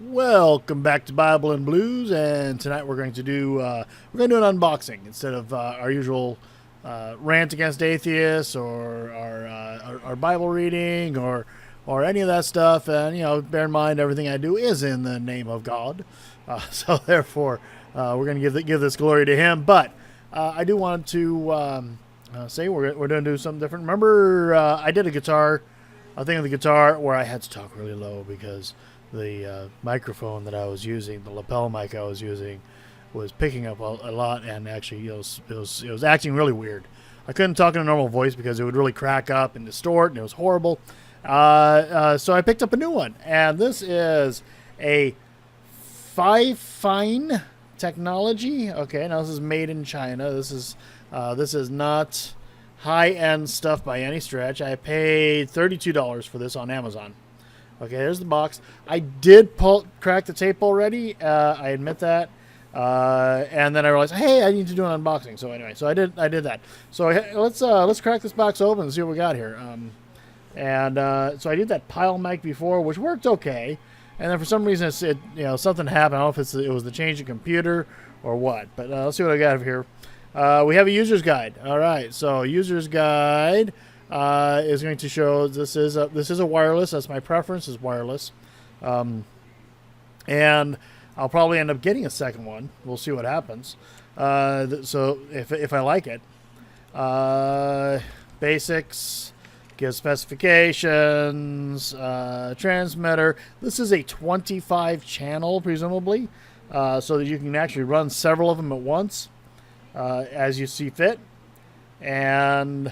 Welcome back to Bible and Blues, and tonight we're going to do an unboxing instead of our usual rant against atheists or our Bible reading or any of that stuff. And bear in mind everything I do is in the name of God, so therefore we're going to give this glory to Him. But I do want to say we're going to do something different. Remember, I did a thing of the guitar where I had to talk really low because the microphone that I was using, the lapel mic I was using, was picking up a lot, and actually it was acting really weird. I couldn't talk in a normal voice because it would really crack up and distort, and it was horrible. So I picked up a new one, and this is a FiFine technology. Okay, now this is made in China. This is not high-end stuff by any stretch. I paid $32 for this on Amazon. Okay, there's the box. I did crack the tape already. I admit that. And then I realized, hey, I need to do an unboxing. So anyway, I did that. So let's crack this box open and see what we got here. So I did that Pyle mic before, which worked okay. And then for some reason something happened. I don't know if it was the change of computer or what. But let's see what I got here. We have a user's guide. All right, so user's guide. Is going to show this is a wireless. That's my preference, is wireless, and I'll probably end up getting a second one. We'll see what happens. So if I like it, basics, give specifications, transmitter. This is a 25 channel, presumably, so that you can actually run several of them at once, as you see fit, and.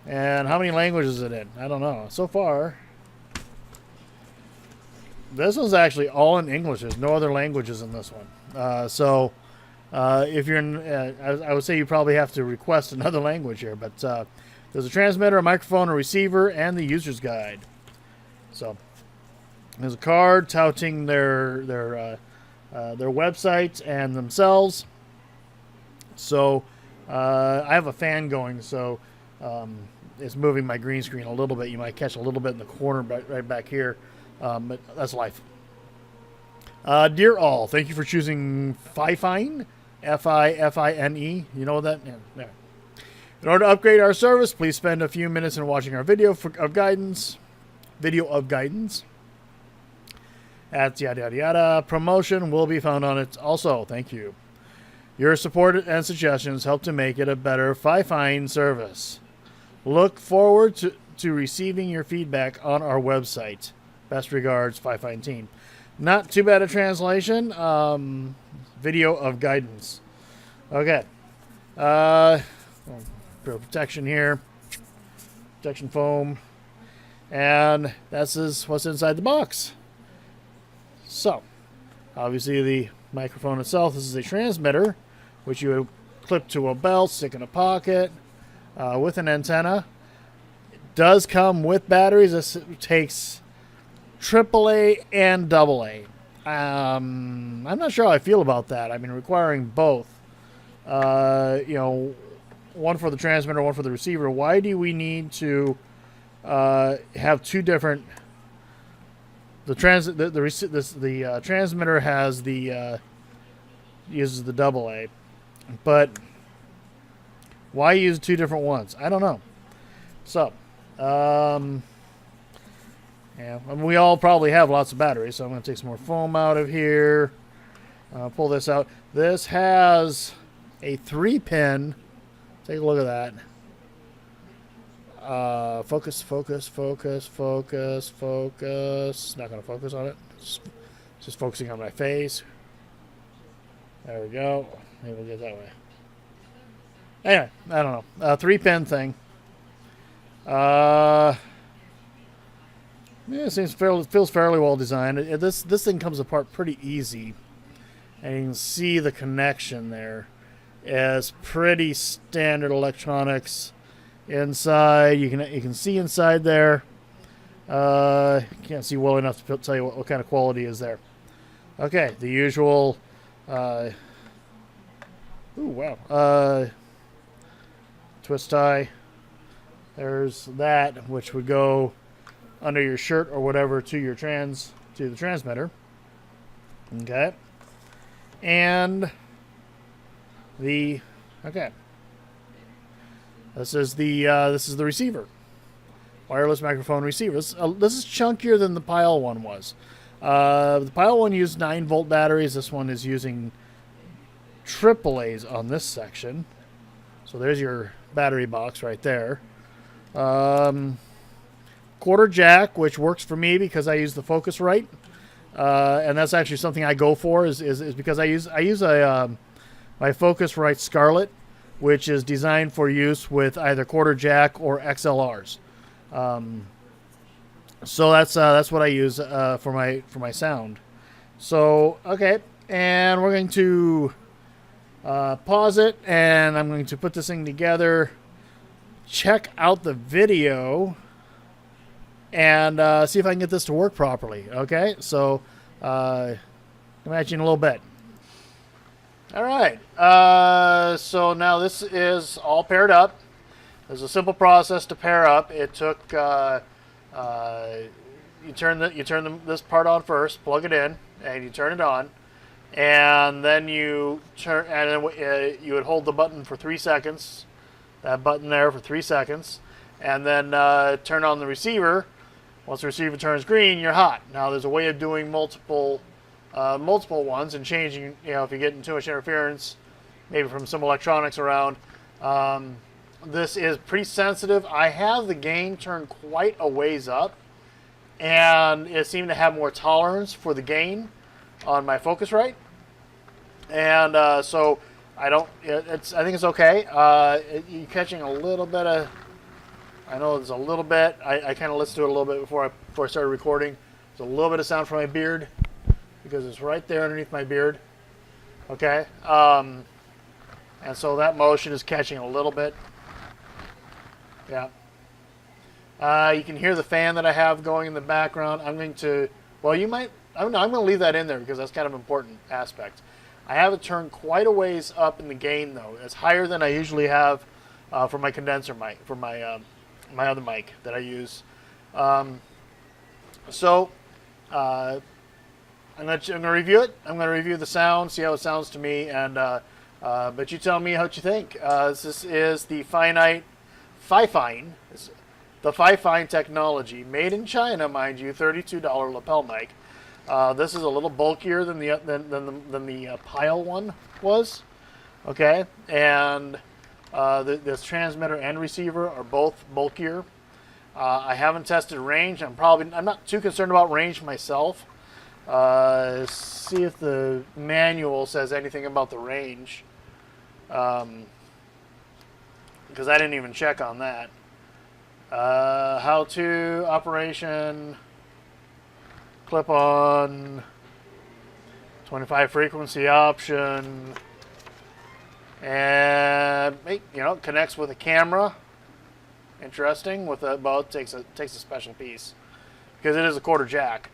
And how many languages is it in? I don't know. So far, this one's actually all in English. There's no other languages in this one. If you're I would say you probably have to request another language here. But there's a transmitter, a microphone, a receiver, and the user's guide. So there's a card touting their website and themselves. So. I have a fan going, so it's moving my green screen a little bit. You might catch a little bit in the corner right back here, but that's life. Dear all, thank you for choosing FiFine, F-I-F-I-N-E. You know that? Yeah. In order to upgrade our service, please spend a few minutes in watching our video of guidance. At yada yada yada. Promotion will be found on it also. Thank you. Your support and suggestions help to make it a better FiFine service. Look forward to receiving your feedback on our website. Best regards, FiFine team. Not too bad a translation. Video of guidance. Okay. Protection here. Protection foam. And this is what's inside the box. So, obviously the microphone itself, this is a transmitter, which you would clip to a belt, stick in a pocket, with an antenna. It does come with batteries. This takes AAA and AA. I'm not sure how I feel about that. I mean, requiring both. One for the transmitter, one for the receiver. Why do we need to have two different? The transmitter has uses the AA. But why use two different ones? I don't know. So, we all probably have lots of batteries, so I'm going to take some more foam out of here. Pull this out. This has a 3-pin. Take a look at that. Focus. Not going to focus on it. Just focusing on my face. There we go. Maybe we'll get that way. Anyway, I don't know. 3-pin thing. It feels fairly well designed. This thing comes apart pretty easy, and you can see the connection there. It's pretty standard electronics inside. You can see inside there. Can't see well enough to tell you what kind of quality is there. Okay, the usual. Twist tie. There's that, which would go under your shirt or whatever to your to the transmitter. Okay. And okay. This is the receiver. Wireless microphone receiver. This is chunkier than the Pyle one was. The Pyle one used 9-volt batteries. This one is using AAA's on this section. So there's your battery box right there. Quarter jack, which works for me because I use the Focusrite, and that's actually something I go for. Is because I use my Focusrite Scarlett, which is designed for use with either quarter jack or XLRs. So that's what I use for my sound. So okay, and we're going to pause it, and I'm going to put this thing together. Check out the video and see if I can get this to work properly. Okay, so come at you in a little bit. All right, so now this is all paired up. There's a simple process to pair up. It took you turn this part on first, plug it in, and you turn it on, and then you would hold the button for 3 seconds. That button there for 3 seconds, and then turn on the receiver. Once the receiver turns green, you're hot. Now there's a way of doing multiple ones and changing. If you're getting too much interference, maybe from some electronics around. This is pretty sensitive. I have the gain turned quite a ways up, and it seemed to have more tolerance for the gain on my Focusrite, and so I think it's okay. You're catching a little bit of. I know there's a little bit. I kind of listened to it a little bit before I started recording. There's a little bit of sound from my beard because it's right there underneath my beard. Okay, and so that motion is catching a little bit. Yeah. You can hear the fan that I have going in the background. I'm going to. Well, you might. I'm going to leave that in there because that's kind of an important aspect. I have it turned quite a ways up in the gain, though. It's higher than I usually have for my condenser mic, for my my other mic that I use. So I'm going to review it. I'm going to review the sound, see how it sounds to me, and but you tell me what you think. This is the FiFine, the FiFine technology, made in China, mind you, $32 lapel mic. This is a little bulkier than the Pyle one was, okay, and this transmitter and receiver are both bulkier. I haven't tested range. I'm not too concerned about range myself. See if the manual says anything about the range, because I didn't even check on that. How to operation. Clip on 25 frequency option, and connects with a camera. Interesting. With a takes a special piece because it is a quarter jack.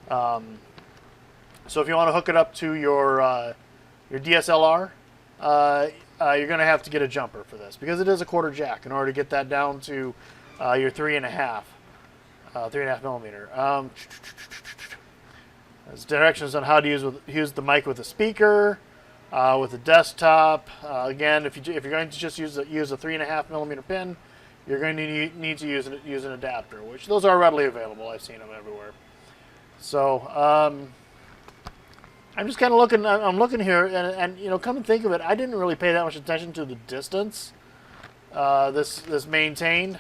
So if you want to hook it up to your DSLR, you're going to have to get a jumper for this because it is a quarter jack in order to get that down to your 3.5 millimeter. There's directions on how to use the mic with a speaker, with a desktop. Again, if you're going to just use a 3.5 millimeter pin, you're going to need to use an adapter, which those are readily available. I've seen them everywhere. So I'm just kind of looking. I'm looking here, and come and think of it, I didn't really pay that much attention to the distance this maintained.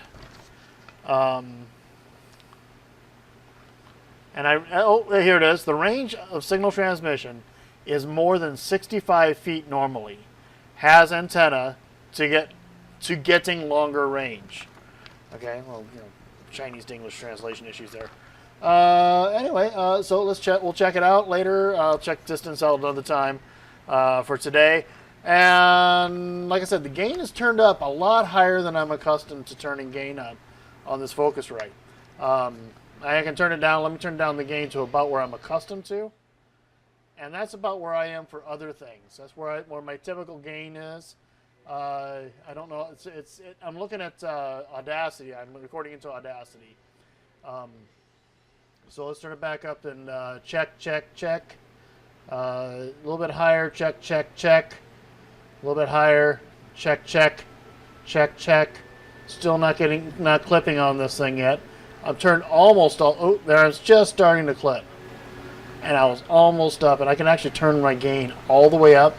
And here it is. The range of signal transmission is more than 65 feet normally. Has antenna to getting longer range. Okay, well, Chinese to English translation issues there. Anyway, so let's check. We'll check it out later. I'll check distance out another time for today. And like I said, the gain is turned up a lot higher than I'm accustomed to turning gain up on this Focusrite. I can turn it down. Let me turn down the gain to about where I'm accustomed to, and that's about where I am for other things. That's where my typical gain is. I don't know. I'm looking at Audacity. I'm recording into Audacity. So let's turn it back up and check, check, check. A little bit higher, check, check, check. A little bit higher, check, check, check, check. Still not clipping on this thing yet. I've turned almost all. Oh, there it's just starting to clip, and I was almost up, and I can actually turn my gain all the way up.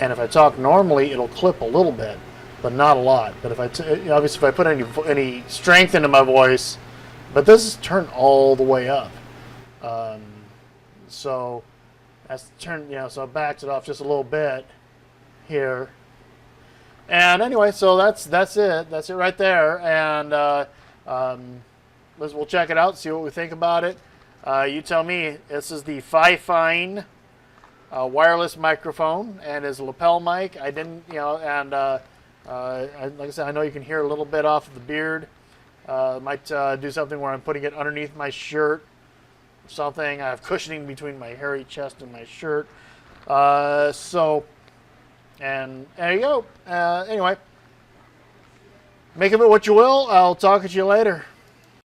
And if I talk normally, it'll clip a little bit, but not a lot. But if obviously if I put any strength into my voice, but this is turned all the way up. So that's turned, so I backed it off just a little bit here. And anyway, so that's it. That's it right there. And we'll check it out, see what we think about it. You tell me. This is the FiFine wireless microphone, and is a lapel mic. I didn't, and like I said, I know you can hear a little bit off of the beard. Might do something where I'm putting it underneath my shirt or something. I have cushioning between my hairy chest and my shirt. And there you go. Anyway, make of it what you will. I'll talk to you later.